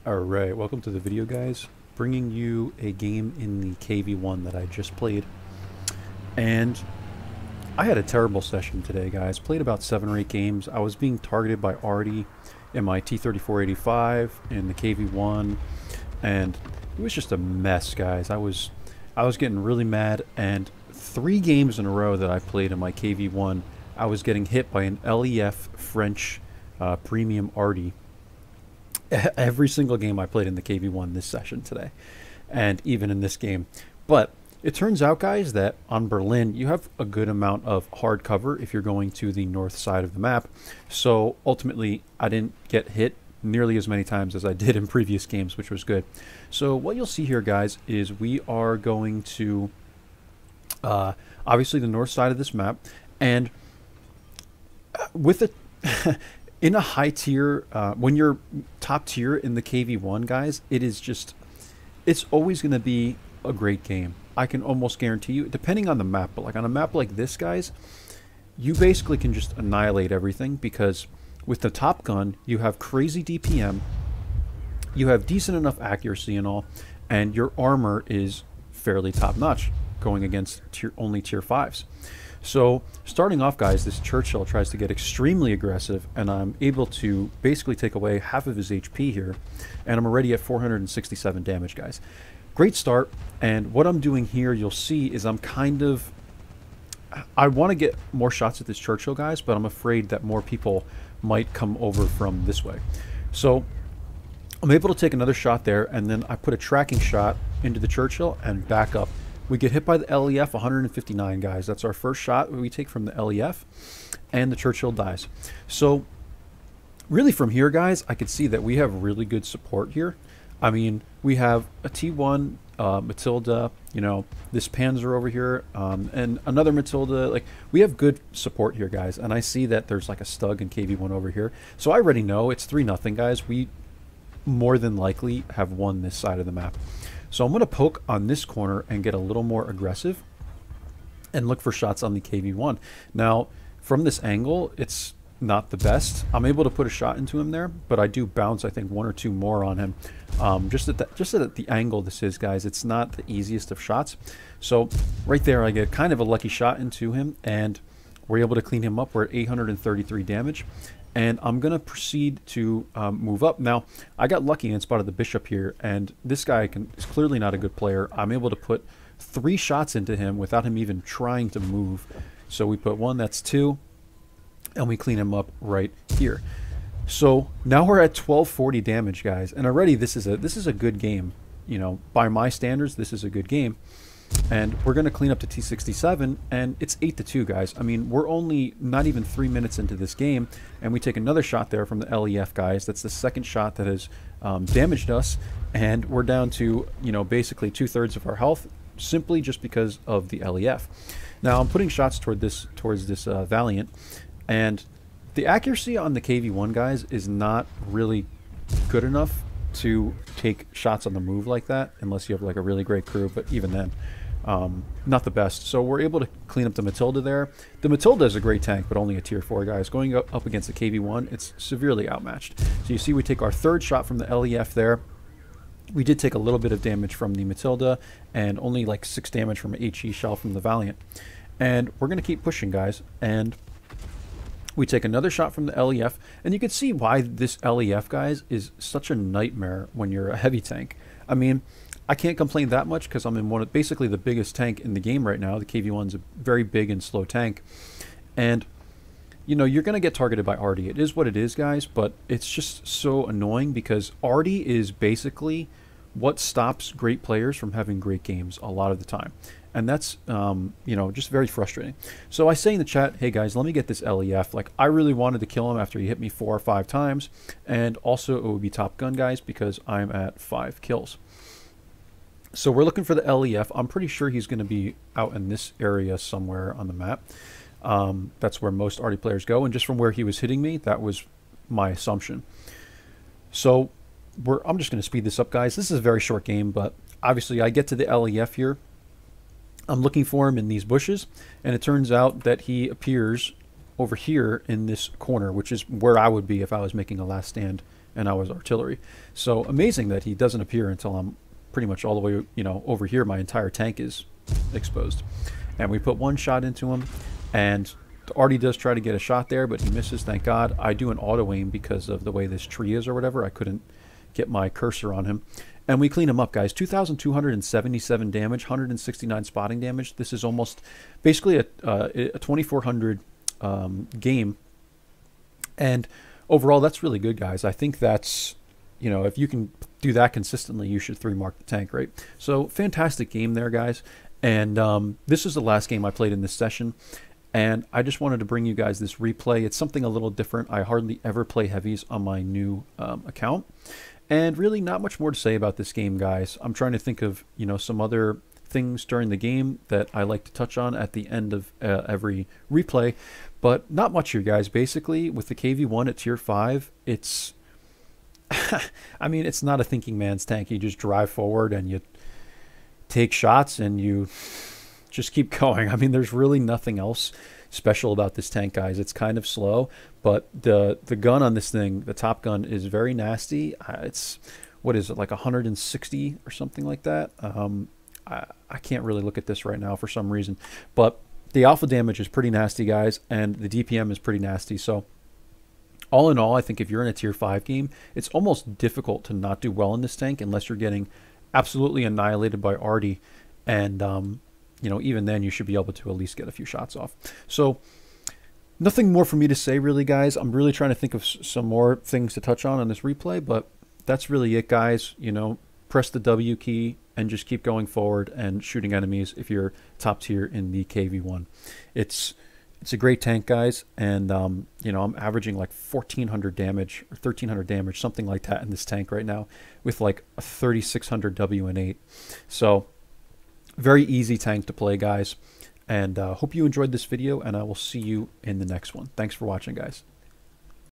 Alright, welcome to the video, guys. Bringing you a game in the KV-1 that I just played. And I had a terrible session today, guys. Played about 7 or 8 games. I was being targeted by Artie in my T-3485 in the KV-1, and it was just a mess, guys. I was getting really mad, and 3 games in a row that I played in my KV-1, I was getting hit by an LEF French premium Artie. Every single game I played in the KV-1 this session today, and even in this game. But it turns out, guys, that on Berlin you have a good amount of hard cover if you're going to the north side of the map. So ultimately I didn't get hit nearly as many times as I did in previous games, which was good. So what you'll see here, guys, is we are going to obviously the north side of this map, and with it in a high tier, when you're top tier in the KV-1, guys, it's always going to be a great game. I can almost guarantee you, depending on the map, but like on a map like this, guys, you basically can just annihilate everything, because with the Top Gun, you have crazy DPM, you have decent enough accuracy and all, and your armor is fairly top-notch, going against only tier 5s. So starting off, guys, this Churchill tries to get extremely aggressive, and I'm able to basically take away half of his HP here, and I'm already at 467 damage, guys. Great start. And what I'm doing here, you'll see, is I want to get more shots at this Churchill, guys, but I'm afraid that more people might come over from this way. So I'm able to take another shot there, and then I put a tracking shot into the Churchill and back up. We get hit by the LEF 159, guys. That's our first shot we take from the LEF, and the Churchill dies. So really from here, guys, I could see that we have really good support here. I mean, we have a T1, Matilda, you know, this Panzer over here, and another Matilda. Like, we have good support here, guys. And I see that there's like a Stug and KV-1 over here. So I already know it's 3-0, guys. We more than likely have won this side of the map. So I'm going to poke on this corner and get a little more aggressive and look for shots on the KV-1. Now, from this angle, it's not the best. I'm able to put a shot into him there, but I do bounce, I think, 1 or 2 more on him. Just at the angle this is, guys, it's not the easiest of shots. So right there, I get kind of a lucky shot into him, and we're able to clean him up. We're at 833 damage. And I'm going to proceed to move up. Now, I got lucky and spotted the Bishop here, and this guy is clearly not a good player. I'm able to put 3 shots into him without him even trying to move. So we put 1, that's 2, and we clean him up right here. So now we're at 1240 damage, guys, and already this is a good game. You know, by my standards, this is a good game. And we're going to clean up to T67, and it's 8-2, guys. I mean, we're only not even 3 minutes into this game, and we take another shot there from the LEF, guys. That's the second shot that has damaged us, and we're down to, you know, basically 2/3 of our health, simply just because of the LEF. Now, I'm putting shots towards this Valiant, and the accuracy on the KV-1, guys, is not really good enough to take shots on the move like that, unless you have like a really great crew, but even then, not the best. So we're able to clean up the Matilda there. The Matilda is a great tank, but only a tier 4, guys. Going up against the KV-1, it's severely outmatched. So you see we take our 3rd shot from the LEF there. We did take a little bit of damage from the Matilda, and only like 6 damage from an HE shell from the Valiant. And we're going to keep pushing, guys, and we take another shot from the LEF, and you can see why this LEF, guys, is such a nightmare when you're a heavy tank. I mean, I can't complain that much because I'm in basically the biggest tank in the game right now. The KV-1's a very big and slow tank. And, you know, you're going to get targeted by Artie. It is what it is, guys, but it's just so annoying because Artie is basically what stops great players from having great games a lot of the time. And that's, you know, just very frustrating. So I say in the chat, hey, guys, let me get this LEF. Like, I really wanted to kill him after he hit me 4 or 5 times. And also, it would be Top Gun, guys, because I'm at 5 kills. So we're looking for the LEF. I'm pretty sure he's going to be out in this area somewhere on the map. That's where most Artie players go. And just from where he was hitting me, that was my assumption. So I'm just going to speed this up, guys. This is a very short game, but obviously I get to the LEF here. I'm looking for him in these bushes, and it turns out that he appears over here in this corner, which is where I would be if I was making a last stand and I was artillery. So amazing that he doesn't appear until I'm pretty much all the way, you know, over here. My entire tank is exposed. And we put one shot into him, and Artie does try to get a shot there, but he misses, thank God. I do an auto aim because of the way this tree is or whatever. I couldn't get my cursor on him. And we clean him up, guys. 2,277 damage, 169 spotting damage. This is almost basically a 2,400 game. And overall, that's really good, guys. I think that's, you know, if you can do that consistently, you should 3-mark the tank, right? So fantastic game there, guys. And this is the last game I played in this session. And I just wanted to bring you guys this replay. It's something a little different. I hardly ever play heavies on my new account. And really not much more to say about this game, guys. I'm trying to think of, you know, some other things during the game that I like to touch on at the end of every replay. But not much here, guys. Basically, with the KV-1 at tier 5, it's... I mean, it's not a thinking man's tank. You just drive forward and you take shots and you just keep going. I mean, there's really nothing else special about this tank, guys. It's kind of slow, but the gun on this thing, the top gun, is very nasty. It's, what is it, like 160 or something like that? I can't really look at this right now for some reason, but the alpha damage is pretty nasty, guys, and the DPM is pretty nasty. So all in all, I think if you're in a tier 5 game, it's almost difficult to not do well in this tank unless you're getting absolutely annihilated by Artie. And you know, even then you should be able to at least get a few shots off. So nothing more for me to say, really, guys. I'm really trying to think of some more things to touch on this replay, but that's really it, guys. You know, press the W key and just keep going forward and shooting enemies if you're top tier in the KV-1. It's a great tank, guys, and you know, I'm averaging like 1,400 damage or 1,300 damage, something like that in this tank right now, with like a 3,600 W and 8. So very easy tank to play, guys, and hope you enjoyed this video, and I will see you in the next one. Thanks for watching, guys.